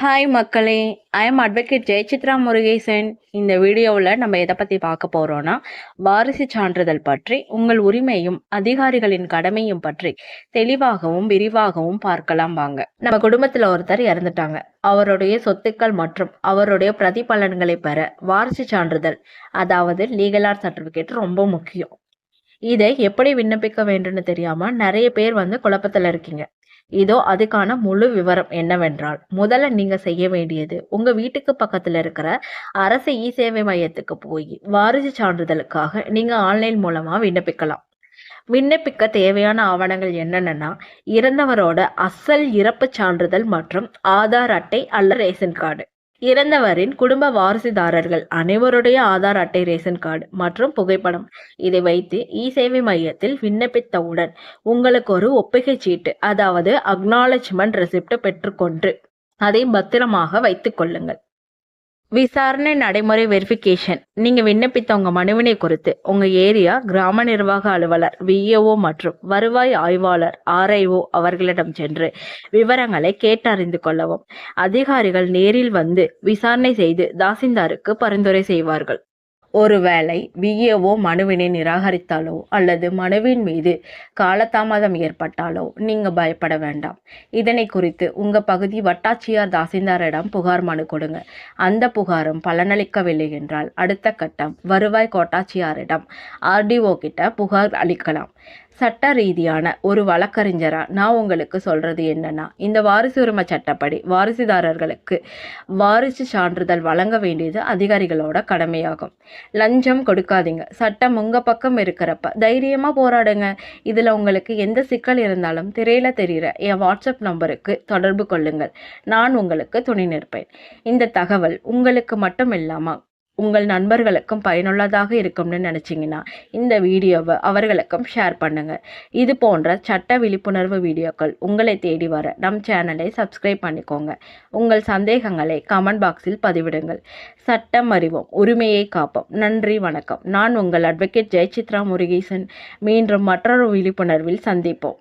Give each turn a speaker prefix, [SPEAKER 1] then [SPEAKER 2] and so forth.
[SPEAKER 1] Hi மக்களே! ஐ அம் advocate Jayachitra Murugesan. இந்த வீடியோவில் நம்ம எதை பற்றி பார்க்க போகிறோன்னா, வாரிசு சான்றிதழ் பற்றி, உங்கள் உரிமையும் அதிகாரிகளின் கடமையும் பற்றி தெளிவாகவும் விரிவாகவும் பார்க்கலாம் வாங்க. நம்ம குடும்பத்தில் ஒருத்தர் இறந்துட்டாங்க. அவருடைய சொத்துக்கள் மற்றும் அவருடைய பிரதிபலன்களை பெற வாரிசு சான்றிதழ், அதாவது லீகல் ஆர் சர்டிஃபிகேட் ரொம்ப முக்கியம். இதை எப்படி விண்ணப்பிக்க வேண்டும்னு தெரியாமல் நிறைய பேர் குழப்பத்தில் இருக்கீங்க. இதோ அதுக்கான முழு விவரம் என்னவென்றால், முதல்ல நீங்க செய்ய வேண்டியது, உங்க வீட்டுக்கு பக்கத்துல இருக்கிற அரசு சேவை மையத்துக்கு போய் வாரிசு சான்றிதழுக்காக நீங்க ஆன்லைன் மூலமா விண்ணப்பிக்கலாம். விண்ணப்பிக்க தேவையான ஆவணங்கள் என்னென்னா, இறந்தவரோட அசல் இறப்பு சான்றிதழ் மற்றும் ஆதார் அட்டை அல்லது ரேஷன் கார்டு. இறந்தவரின் குடும்ப வாரிசுதாரர்கள் அனைவருடைய ஆதார் அட்டை, ரேஷன் கார்டு மற்றும் புகைப்படம். இதை வைத்து சேவை மையத்தில் விண்ணப்பித்தவுடன் உங்களுக்கு ஒரு ஒப்புகை சீட்டு, அதாவது அக்னாலஜ்மெண்ட் ரெசிப்ட் பெற்றுக்கொண்டு அதை பத்திரமாக வைத்துக் கொள்ளுங்கள். விசாரணை நடைமுறை வெரிஃபிகேஷன். நீங்க விண்ணப்பித்த உங்க மனுவினை குறித்து உங்க ஏரியா கிராம நிர்வாக அலுவலர், விஏஓ மற்றும் வருவாய் ஆய்வாளர், ஆர்ஐஓ அவர்களிடம் சென்று விவரங்களை கேட்டறிந்து கொள்ளவும். அதிகாரிகள் நேரில் வந்து விசாரணை செய்து தாசில்தாருக்கு பரிந்துரை செய்வார்கள். ஒருவேளை விஏஓ மனுவினை நிராகரித்தாலோ அல்லது மனுவின் மீது காலதாமதம் ஏற்பட்டாலோ நீங்க பயப்பட வேண்டாம். இதனை குறித்து உங்க பகுதி வட்டாட்சியர் தாசில்தாரிடம் புகார் மனு கொடுங்க. அந்த புகாரும் பலனளிக்கவில்லை என்றால் அடுத்த கட்டம் வருவாய் கோட்டாட்சியரிடம், ஆர்டிஓ கிட்ட புகார் அளிக்கலாம். சட்ட ரீதியான ஒரு வழக்கறிஞரா நான் உங்களுக்கு சொல்றது என்னன்னா, இந்த வாரிசு உரிமை சட்டப்படி வாரிசுதாரர்களுக்கு வாரிசு சான்றிதழ் வழங்க வேண்டியது அதிகாரிகளோட கடமையாகும். லஞ்சம் கொடுக்காதீங்க. சட்டம் உங்க பக்கம் இருக்கிறப்ப தைரியமா போராடுங்க. இதுல உங்களுக்கு எந்த சிக்கல் இருந்தாலும் திரையில தெரிகிற என் வாட்ஸ்அப் நம்பருக்கு தொடர்பு கொள்ளுங்கள். நான் உங்களுக்கு துணை நிற்பேன். இந்த தகவல் உங்களுக்கு மட்டும் இல்லாம உங்கள் நண்பர்களுக்கும் பயனுள்ளதாக இருக்கும்னு நினச்சிங்கன்னா இந்த வீடியோவை அவர்களுக்கும் ஷேர் பண்ணுங்க. இது போன்ற சட்ட விழிப்புணர்வு வீடியோக்கள் உங்களை தேடி வர நம் சேனலை சப்ஸ்கிரைப் பண்ணிக்கோங்க. உங்கள் சந்தேகங்களை கமெண்ட் பாக்ஸில் பதிவிடுங்கள். சட்டம் அறிவோம், உரிமையை காப்போம். நன்றி, வணக்கம். நான் உங்கள் அட்வொகேட் ஜெயசித்ரா முருகேசன். மீண்டும் மற்றொரு விழிப்புணர்வில் சந்திப்போம்.